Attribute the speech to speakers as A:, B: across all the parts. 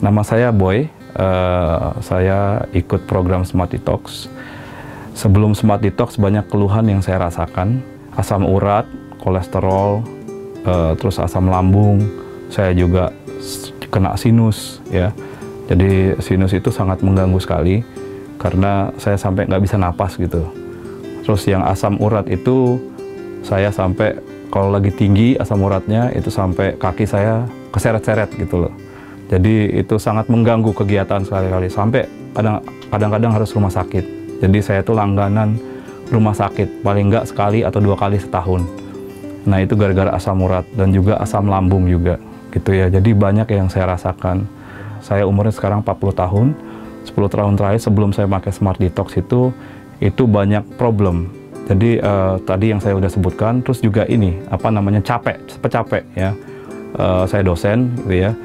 A: Nama saya Boy, saya ikut program Smart Detox. Sebelum Smart Detox banyak keluhan yang saya rasakan, asam urat, kolesterol, terus asam lambung, saya juga kena sinus ya. Jadi sinus itu sangat mengganggu sekali karena saya sampai nggak bisa napas gitu. Terus yang asam urat itu saya sampai kalau lagi tinggi asam uratnya itu sampai kaki saya keseret-seret gitu loh. Jadi itu sangat mengganggu kegiatan sekali-kali, sampai kadang-kadang harus rumah sakit. Jadi saya tuh langganan rumah sakit, paling nggak sekali atau 2 kali setahun. Nah itu gara-gara asam urat dan juga asam lambung juga gitu ya. Jadi banyak yang saya rasakan. Saya umurnya sekarang 40 tahun, 10 tahun terakhir sebelum saya pakai Smart Detox itu banyak problem. Jadi tadi yang saya udah sebutkan, terus juga ini, capek ya. Saya dosen gitu ya.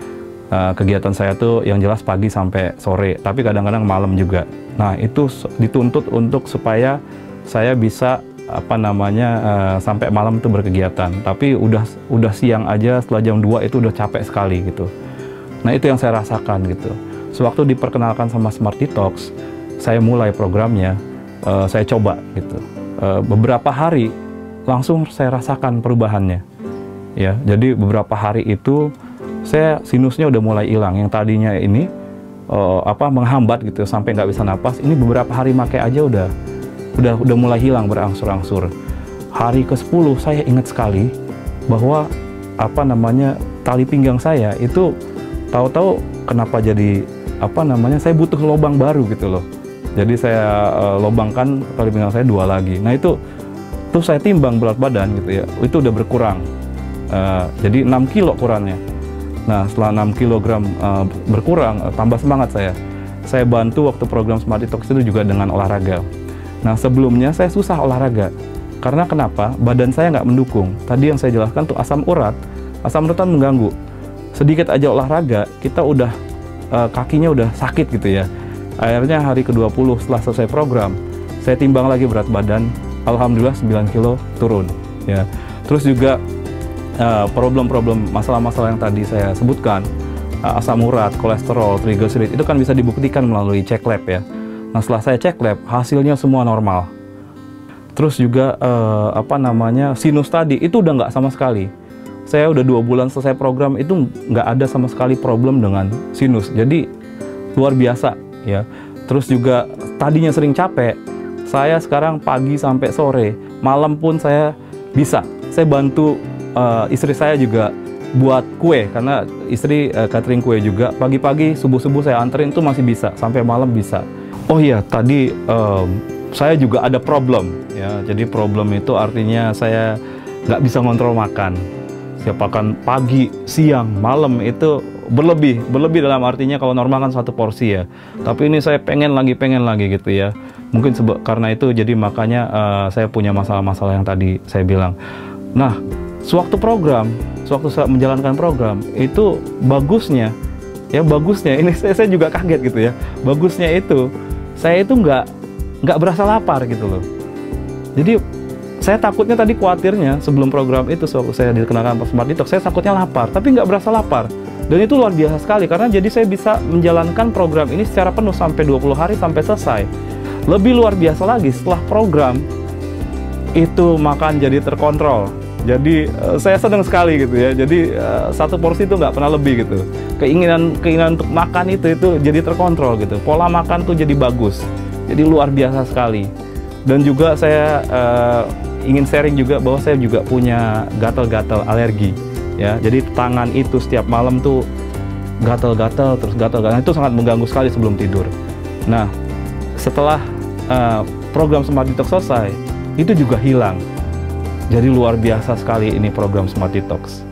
A: Kegiatan saya tuh yang jelas pagi sampai sore, tapi kadang-kadang malam juga. Nah itu dituntut untuk supaya saya bisa sampai malam itu berkegiatan. Tapi udah siang aja setelah jam 2 itu udah capek sekali gitu. Nah itu yang saya rasakan gitu. Sewaktu diperkenalkan sama Smart Detox, saya mulai programnya, saya coba gitu. Beberapa hari langsung saya rasakan perubahannya. Ya, jadi beberapa hari itu saya sinusnya udah mulai hilang. Yang tadinya ini menghambat gitu sampai nggak bisa napas, ini beberapa hari pakai aja udah mulai hilang berangsur-angsur. Hari ke-10 saya ingat sekali bahwa tali pinggang saya itu tahu-tahu kenapa jadi saya butuh lubang baru gitu loh. Jadi saya lubangkan tali pinggang saya 2 lagi. Nah itu tuh saya timbang berat badan gitu ya, itu udah berkurang. Jadi 6 kilo kurangnya. Nah setelah 6 kg berkurang, tambah semangat saya. Saya bantu waktu program Smart Detox itu juga dengan olahraga. Nah sebelumnya saya susah olahraga. Karena kenapa? Badan saya nggak mendukung. Tadi yang saya jelaskan tuh asam urat kan mengganggu. Sedikit aja olahraga, kita udah kakinya udah sakit gitu ya. Akhirnya hari ke-20 setelah selesai program, saya timbang lagi berat badan, alhamdulillah 9 kilo turun ya. Terus juga problem-problem masalah-masalah yang tadi saya sebutkan, asam urat, kolesterol, triglycerid itu kan bisa dibuktikan melalui cek lab ya. Nah setelah saya cek lab, hasilnya semua normal. Terus juga sinus tadi itu udah nggak sama sekali. Saya udah 2 bulan selesai program itu nggak ada sama sekali problem dengan sinus. Jadi luar biasa ya. Terus juga tadinya sering capek, saya sekarang pagi sampai sore, malam pun saya bisa. Saya bantu istri saya juga buat kue, karena istri catering kue juga. Pagi-pagi, subuh-subuh saya anterin itu masih bisa, sampai malam bisa. Oh iya, tadi saya juga ada problem ya. Jadi problem itu artinya saya nggak bisa ngontrol makan. Siapakan pagi, siang, malam itu berlebih dalam artinya kalau normal kan 1 porsi ya. Tapi ini saya pengen lagi gitu ya. Mungkin karena itu jadi makanya saya punya masalah-masalah yang tadi saya bilang. Nah, sewaktu saya menjalankan program itu bagusnya ini saya juga kaget gitu ya. Bagusnya itu saya itu nggak berasa lapar gitu loh. Jadi saya takutnya tadi khawatirnya sebelum program itu waktu saya dikenalkan Smart Detox, saya takutnya lapar, tapi nggak berasa lapar. Dan itu luar biasa sekali karena jadi saya bisa menjalankan program ini secara penuh sampai 20 hari sampai selesai. Lebih luar biasa lagi setelah program itu makan jadi terkontrol. Jadi saya senang sekali gitu ya. Jadi 1 porsi itu nggak pernah lebih gitu. Keinginan untuk makan itu jadi terkontrol gitu. Pola makan tuh jadi bagus. Jadi luar biasa sekali. Dan juga saya ingin sharing juga bahwa saya juga punya gatal-gatal alergi ya. Jadi tangan itu setiap malam tuh gatal-gatal itu sangat mengganggu sekali sebelum tidur. Nah setelah program Smart Detox selesai itu juga hilang. Jadi luar biasa sekali ini program Smart Detox.